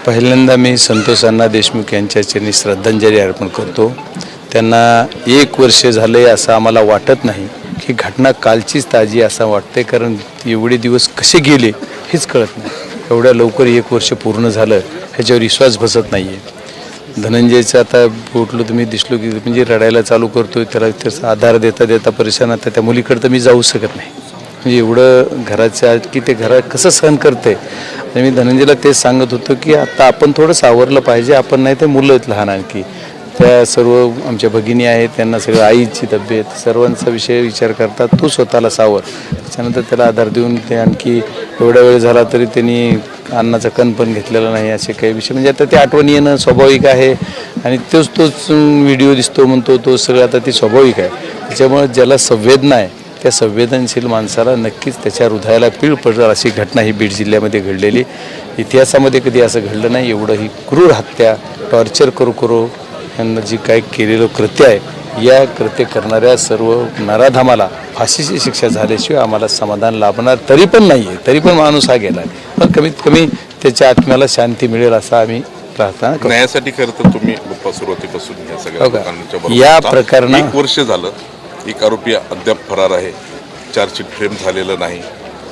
पहिल्यांदा मी संतोष अण्णा देशमुख यांच्या चरणी श्रद्धांजली अर्पण करतो। त्यांना 1 वर्ष झाले असं आम्हाला वाटत नाही की घटना कालचीच ताजी असं वाटते, कारण एवढे दिवस कसे गेले हेच कळत नाही। एवढ्या लवकर 1 वर्ष पूर्ण झालं ह्याच्यावर विश्वास बसत नाही आहे। धनंजयचं आता उठलो तुम्ही दिसलो की म्हणजे रडायला चालू करतोय, त्याला त्याचा आधार देता देता परेशान आता त्या मुलीकडे तर मी जाऊ शकत नाही। म्हणजे एवढं घराच्या की ते घरात कसं सहन करते। आणि मी धनंजयला तेच सांगत होतो की आता आपण थोडं सावरलं पाहिजे, आपण नाही ते मुलं आहेत लहान आणखी, त्या सर्व आमच्या भगिनी आहेत त्यांना सगळं आईची तब्येत सर्वांचा विचार करतात, तू स्वतःला सावर। त्याच्यानंतर त्याला आधार देऊन ते आणखी एवढा वेळ झाला तरी त्यांनी अन्नाचा कण पण घेतलेला नाही, असे काही विषय म्हणजे आता ते आठवण येणं स्वाभाविक आहे। आणि तोच व्हिडिओ दिसतो म्हणतो तो सगळं आता ती स्वाभाविक आहे। त्याच्यामुळे ज्याला संवेदना आहे त्या संवेदनशील माणसाला नक्कीच त्याच्या हृदयाला पीळ पडेल अशी घटना ही बीड जिल्ह्यामध्ये घडलेली। इतिहासामध्ये कधी असं घडलं नाही, एवढं ही क्रूर हत्या टॉर्चर करू यांना जी काय केलेलं कृत्य आहे, या कृत्य करणाऱ्या सर्व नराधामाला फाशीची शिक्षा झाल्याशिवाय आम्हाला समाधान लाभणार तरी पण नाही आहे। तरी पण माणूस हा गेला आहे, पण कमीत कमी त्याच्या आत्म्याला शांती मिळेल असं आम्ही प्रार्थना करतो। न्यायासाठी खरं तर तुम्ही सुरुवातीपासून या सगळ्या लोकांच्या या प्रकरणात 1 वर्ष झालं, एक आरोपी अद्याप फरार आहे, चार्जशीट फ्रेम झालेलं नाही,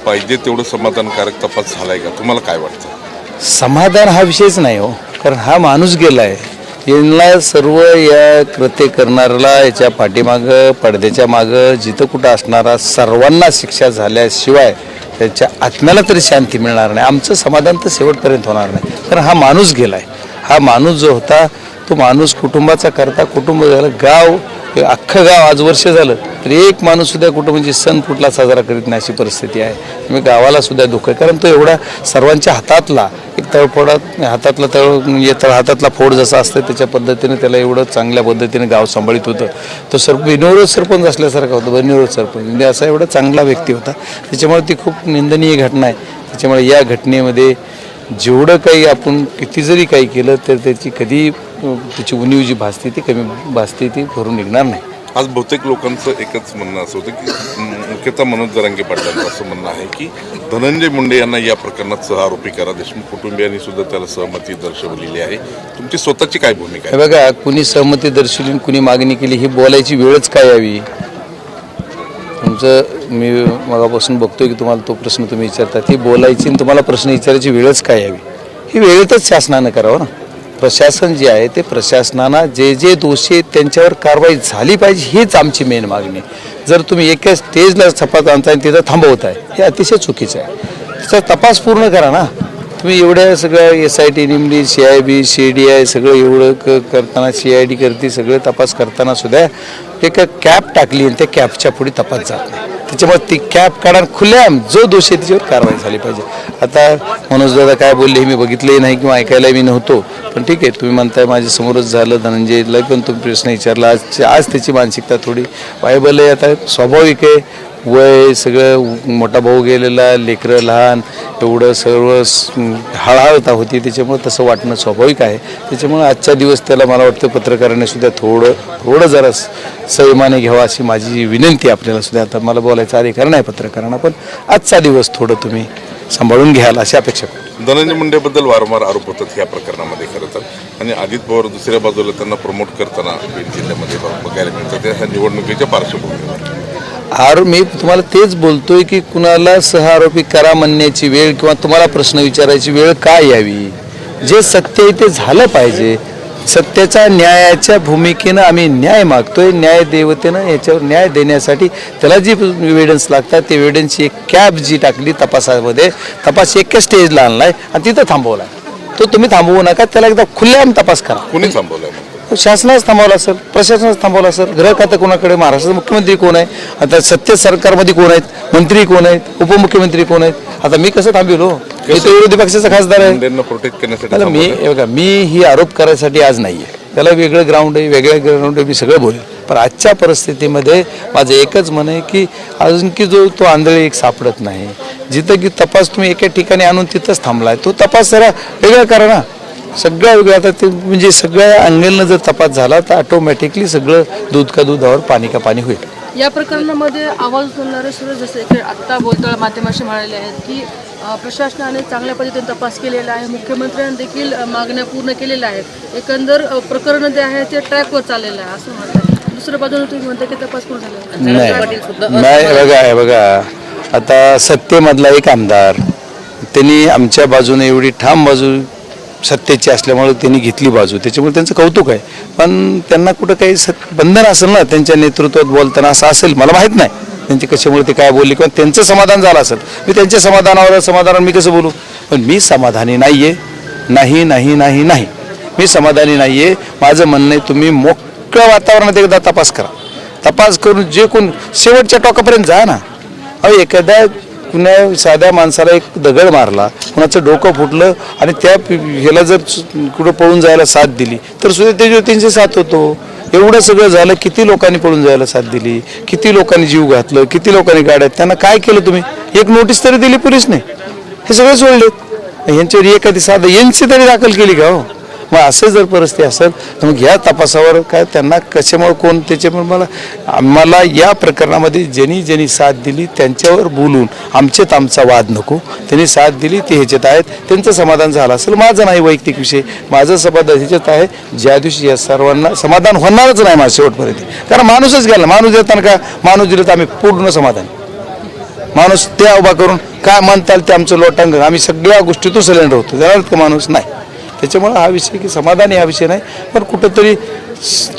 पाहिजे तेवढं समाधानकारक तपास झालाय का? तुम्हाला काय वाटतं? समाधान हा विषयच नाही हो, कारण हा माणूस गेला आहे। यांना सर्व या कृत्य करणाऱ्याला याच्या पाठीमागं पडद्याच्या मागं जिथं कुठं असणारा सर्वांना शिक्षा झाल्याशिवाय त्याच्या आत्म्याला तरी शांती मिळणार नाही। आमचं समाधान तर शेवटपर्यंत होणार नाही, कारण हा माणूस गेला आहे। हा माणूस जो होता तो माणूस कुटुंबाचा करता कुटुंब झालं, गाव अख्खं गाव आज वर्ष झालं तरी एक माणूस सुद्धा कुठं म्हणजे सण कुठला साजरा करीत नाही अशी परिस्थिती आहे। मी गावाला सुद्धा दुःख आहे, कारण तो एवढा सर्वांच्या हातातला एक तळफोडात हातातला फोड जसा असतं त्याच्या पद्धतीने त्याला एवढं चांगल्या पद्धतीने गाव सांभाळित होतं। तो बिनविरोध सरपंच असल्यासारखा होता, बिनविरोध सरपंच म्हणजे असा एवढा चांगला व्यक्ती होता। त्याच्यामुळे ती खूप निंदनीय घटना आहे। त्याच्यामुळे या घटनेमध्ये जेवढं काही आपण किती जरी काही केलं तर त्याची कधी त्याची उणीव जी भासते ती कमी भासते ती भरून निघणार नाही। आज बहुतेक लोकांचं एकच म्हणणं असं होतं की मुख्यतः मनोज जरांगे पाटलांचं असं म्हणणं आहे की धनंजय मुंडे यांना या प्रकरणात सहआरोपी करा। देशमुख कुटुंबियांनी सुद्धा त्याला सहमती दर्शवलेली आहे। तुमची स्वतःची काय भूमिका आहे? बघा, कुणी सहमती दर्शवली कुणी मागणी केली ही बोलायची वेळच काय यावी? तुमचं मी मगापासून बघतोय की तुम्हाला तो प्रश्न तुम्ही विचारता, ती बोलायची आणि तुम्हाला प्रश्न विचारायची वेळच काय यावी? ही वेळेतच शासनानं करावं ना। प्रशासन जे आहे ते प्रशासनानं जे दोषी आहेत त्यांच्यावर कारवाई झाली पाहिजे हीच आमची मेन मागणी। जर तुम्ही एका स्टेजला तपास आणताय आणि तिथं थांबवताय हे अतिशय चुकीचं आहे। त्याचा तपास पूर्ण करा ना। तुम्ही एवढ्या सगळ्या SIT नेमली, CIB CIDI सगळं एवढं करताना CID करते सगळे तपास करताना सुद्धा एक कॅप टाकली आणि त्या कॅपच्या पुढे तपास जात नाही। त्याच्यामुळे ती कॅप काढा, खुल्याम जो दोषी आहे त्याच्यावर कारवाई झाली पाहिजे। आता मनोज दादा काय बोलले हे मी बघितलंही नाही किंवा ऐकायला मी नव्हतो, पण ठीक आहे तुम्ही म्हणताय माझ्या समोरच झालं। धनंजयला पण तुम्ही प्रश्न विचारला, आज त्याची मानसिकता थोडी वायबल आहे। आता स्वाभाविक आहे, वय सगळं मोठा भाऊ गेलेला, लेकरं लहान, एवढं सर्व हळहळता होती त्याच्यामुळे तसं वाटणं स्वाभाविक आहे। त्याच्यामुळे आजचा दिवस त्याला मला वाटतं पत्रकारांनी सुद्धा थोडं जरा संयमाने घ्यावा अशी माझी विनंती आपल्याला सुद्धा। आता मला बोलायचा अधिकार नाही पत्रकारांना, पण आजचा दिवस थोडं तुम्ही सांभाळून घ्याल अशी अपेक्षा करतो। धनंजय मुंडेबद्दल वारंवार आरोप होतात या प्रकरणामध्ये खरं तर, आणि अजित पवार दुसऱ्या बाजूला त्यांना प्रमोट करताना बीड जिल्ह्यामध्ये बघायला मिळतात ह्या निवडणुकीच्या पार्श्वभूमीवर। मी तुम्हाला तेच बोलतोय की कुणाला सहआरोपी करा म्हणण्याची वेळ किंवा तुम्हाला प्रश्न विचारायची वेळ का यावी? जे सत्य आहे ते झालं पाहिजे। सत्याच्या न्यायाच्या भूमिकेनं आम्ही न्याय मागतोय। न्याय देवतेनं याच्यावर न्याय देण्यासाठी त्याला जी एव्हिडन्स लागतात ते एव्हिडन्सची एक कॅप जी टाकली तपासामध्ये, तपास एका स्टेजला आणलाय आणि तिथं थांबवलाय। तो तुम्ही थांबवू नका, त्याला एकदा खुल्याम तपास करा। कुणी थांबवलाय? शासनाच थांबवला असेल, प्रशासनाच थांबवला असेल। गृह खातं कोणाकडे? महाराष्ट्राचा मुख्यमंत्री कोण आहे? आता सत्य सरकारमध्ये कोण आहेत? मंत्री कोण आहेत? उपमुख्यमंत्री कोण आहेत? आता मी कसं थांबिलो? मी तो विरोधी पक्षाचा खासदार आहे। प्रोटेक्ट करण्यासाठी मी ही आरोप करायसाठी आज नाहीये, त्याला वेगळं ग्राउंड आहे, वेगळ्या ग्राउंड मी सगळं बोलेल। पण आजच्या परिस्थितीमध्ये माझं एकच म्हण आहे की अजून की तो आंधळे एक सापडत नाही। जिथं की तपास तुम्ही एका ठिकाणी आणून तिथंच थांबलाय, तो तपास जरा वेगळा करा ना। सगळ्या वेगळं आता ते म्हणजे सगळ्या अँगलनं जर तपास झाला तर ऑटोमॅटिकली सगळं दूध का दुधावर पाणी का पाणी होईल। या प्रकरणामध्ये आवाज उचलणारे सुरू जसे की आत्ता बोलताना माध्यमाशी म्हणाले आहेत की प्रशासनाने चांगल्या पद्धतीने तपास केलेला आहे, मुख्यमंत्र्यांनी देखील मागण्या पूर्ण केलेल्या आहेत, एकंदर प्रकरण जे आहे ते ट्रॅकवर चाललेलं आहे असं म्हणतात. दुसऱ्या बाजूने तुम्ही म्हणता की तपास पूर्ण झाला नाही. बघा आता सत्तेमधला एक आमदार त्यांनी आमच्या बाजूने एवढी ठाम बाजू सत्तेची असल्यामुळे त्यांनी घेतली बाजू, त्याच्यामुळे त्यांचं कौतुक आहे. पण त्यांना कुठं काही बंधन असेल ना त्यांच्या नेतृत्वात बोलताना, असं असेल मला माहीत नाही त्यांची कशामुळे ते काय बोलले किंवा त्यांचं समाधान झालं असेल. मी त्यांच्या समाधानावर मी कसं बोलू, पण मी समाधानी नाही आहे. नाही मी समाधानी नाही आहे. माझं म्हणणं आहे तुम्ही मोकळ्या वातावरणात एकदा तपास करा, तपास करून जे कोण शेवटच्या टोकापर्यंत जा ना. अहो एखाद्या कुण्या साध्या माणसाला एक दगड मारला, कुणाचं डोकं फुटलं आणि त्या ह्याला जर कुठं पळून जायला साथ दिली तर सुद्धा त्याच्यावर 307 होतो. एवढं सगळं झालं, किती लोकांनी पळून जायला साथ दिली, किती लोकांनी जीव घातलं, किती लोकांनी गाड्यात, त्यांना काय केलं तुम्ही? एक नोटीस तरी दिली पोलिसने? हे सगळे सोडलेत. यांच्यावर एखादी साधं यांची तरी दाखल केली का? हो मग असं जर परिस्थिती असेल तर मग या तपासावर काय त्यांना कशामुळे कोण त्याच्यामुळे आम्हाला या प्रकरणामध्ये ज्यांनी साथ दिली त्यांच्यावर बोलून आमचा वाद नको. त्यांनी साथ दिली ती ह्याच्यात आहेत, त्यांचं समाधान झालं असेल. माझं नाही वैयक्तिक विषय, माझं समाधान ह्याच्यात आहे. ज्या दिवशी या सर्वांना समाधान होणारच नाही माझं शेवटपर्यंत, कारण माणूसच गेला. माणूस देताना का माणूस दिलं तर आम्ही पूर्ण समाधान. माणूस त्या उभा करून काय म्हणताल ते आमचं लोटांगण, आम्ही सगळ्या गोष्टीतून सिलेंडर होतो, जाणार का माणूस नाही. त्याच्यामुळे हा विषय की समाधानी हा विषय नाही, पण कुठंतरी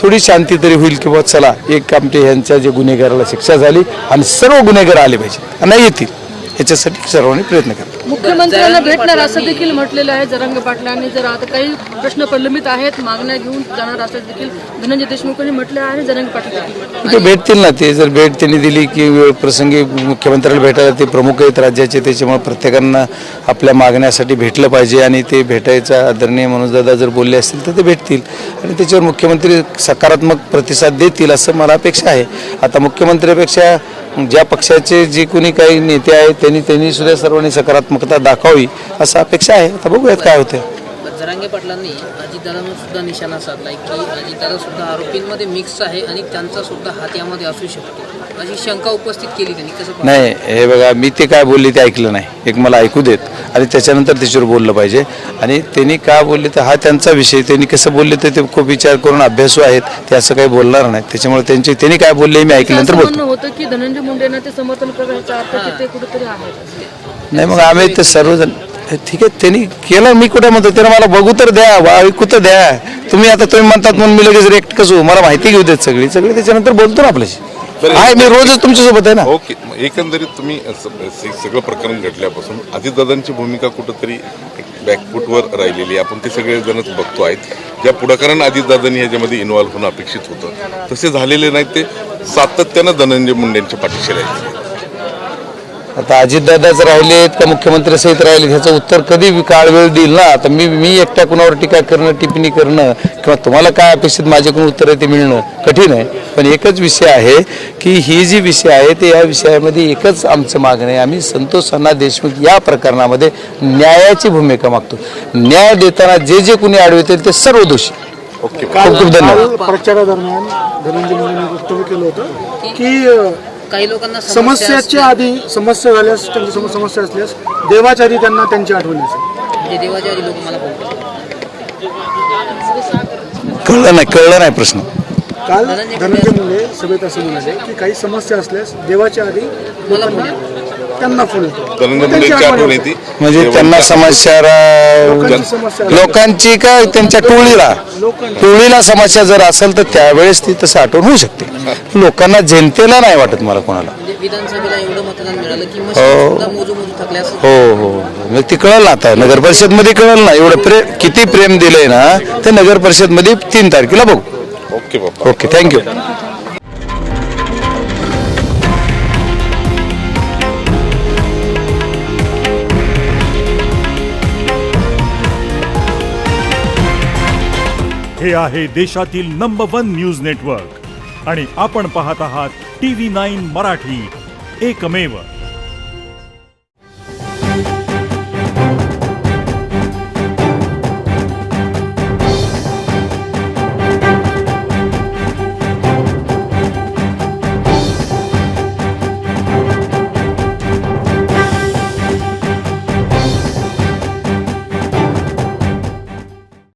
थोडी शांती तरी होईल किंवा चला एक आमच्या ह्यांच्या जे गुन्हेगाराला शिक्षा झाली आणि सर्व गुन्हेगार आले पाहिजे नाही येतील याच्यासाठी सर्वांनी प्रयत्न करा. मुख्यमंत्र्यांना भेटणार असं देखील म्हटलेलं आहे जरांगे पाटलांनी. जर आता काही प्रश्न प्रलंबित आहेत, मागण्या घेऊन जाणार असं देखील धनंजय देशमुखांनी म्हटलं आहे. जरांगे पाटील ते भेटतील ना, ते जर भेट त्यांनी दिली की वेळ प्रसंगी मुख्यमंत्र्याला भेटायला ते प्रमुख आहेत राज्याचे, त्याच्यामुळे प्रत्येकांना आपल्या मागण्यासाठी भेटलं पाहिजे आणि ते भेटायचा आदरणीय मनोजदादा जर बोलले असतील तर ते भेटतील आणि त्याच्यावर मुख्यमंत्री सकारात्मक प्रतिसाद देतील असं मला अपेक्षा आहे. आता मुख्यमंत्र्यापेक्षा ज्या पक्षाचे जे कोणी काही नेते आहेत त्यांनी सुद्धा सर्वांनी सकारात्मकता दाखवावी असं अपेक्षा आहे. आता बघूयात काय होतं. जरांगे पाटलांनी अजितदादांवर सुद्धा निशाणा साधलाय की अजितदादा सुद्धा आरोपींमध्ये मिक्स आहे आणि त्यांचा सुद्धा हात यामध्ये असू शकतो अशी शंका उपस्थित केली त्यांनी. कसं नाही हे बघा, मी ते काय बोलले ते ऐकलं नाही. एक मला ऐकू देत आणि त्याच्यानंतर त्याच्यावर बोललं पाहिजे. आणि त्यांनी का बोलले तर हा त्यांचा विषय, त्यांनी कसं बोलले तर ते खूप विचार करून अभ्यासू आहेत, ते असं काही बोलणार नाही. त्याच्यामुळे त्यांनी काय बोलले मी ऐकल्यानंतर बोलतो. होतं की धनंजय मुंडेंना ते समर्थन करायचा अर्थ ते कुठेतरी आहे. नाही मग आम्ही ते सर्वजण ठीक आहे, त्यांनी केलं. मी कुठे म्हणतो त्यानं मला बघू तर द्या, ऐकू तर द्या. तुम्ही म्हणतात म्हणून मी लगेच रेक्ट कसं मला माहिती घेऊ देत सगळी त्याच्यानंतर बोलतो ना आपल्याशी. आहे मी रोजच तुमच्यासोबत आहे ना. ओके, एकंदरीत तुम्ही सगळं प्रकरण घडल्यापासून अजितदादांची भूमिका कुठंतरी बॅकफूटवर राहिलेली आपण ते सगळे जणच बघतो आहेत. ज्या पुढाकारांना अजितदादांनी ह्याच्यामध्ये इन्व्हॉल्व्ह होणं अपेक्षित होतं तसे झालेले नाहीत. ते सातत्यानं धनंजय मुंडेंच्या पाठीशी राहिले. आता अजितदादाच राहिलेत का मुख्यमंत्री सहित राहिले ह्याचं उत्तर कधी काळ वेळ देईल ना. आता मी एकट्या कुणावर टीका करणं, टिप्पणी करणं किंवा तुम्हाला काय अपेक्षित माझ्याकडून उत्तर आहे ते मिळणं कठीण आहे. पण एकच विषय आहे की ही जी विषय आहे ते या विषयामध्ये एकच आमचं मागणं आहे. आम्ही संतोष अण्णा देशमुख या प्रकरणामध्ये न्यायाची भूमिका मागतो. न्याय देताना जे कोणी आडवतील ते सर्व दोषी. ओके, खूप खूप धन्यवाद. प्रचारादरम्यान धनंजय मुंडेंनी वक्तव्य केलं होतं की काही लोकांना समस्याच्या आधी समस्या झाल्यास त्यांच्यासमोर समस्या असल्यास देवाच्या आधी त्यांना त्यांची आठवण येते. म्हणजे देवाच्या आधी लोक मला बोलतात. कळलं नाही प्रश्न. काल धनंजय मुंडे सभेत असं म्हणाले की काही समस्या असल्यास देवाच्या आधी लोकांना त्यांना फोन येतो. धनंजय मुंडेंची आठवण येते म्हणजे त्यांना समस्या लोकांची काय त्यांच्या टोळीला समस्या जर असेल तर त्यावेळेस ती तसं आठवण होऊ शकते. लोकांना जनतेला नाही वाटत मला कोणाला. म्हणजे विधानसभेला एवढं मतदान मिळालं की सुद्धा मोजू थकले असं. हो मग ती कळलं ना. आता नगर परिषद मध्ये कळलं ना एवढं किती प्रेम दिलंय ना ते नगर परिषद मध्ये 3 तारखेला बघू. ओके बाबा, ओके, थँक्यू. हे आहे देशातील नंबर 1 न्यूज नेटवर्क आणि आपण पाहत आहात TV9 मराठी, एकमेव.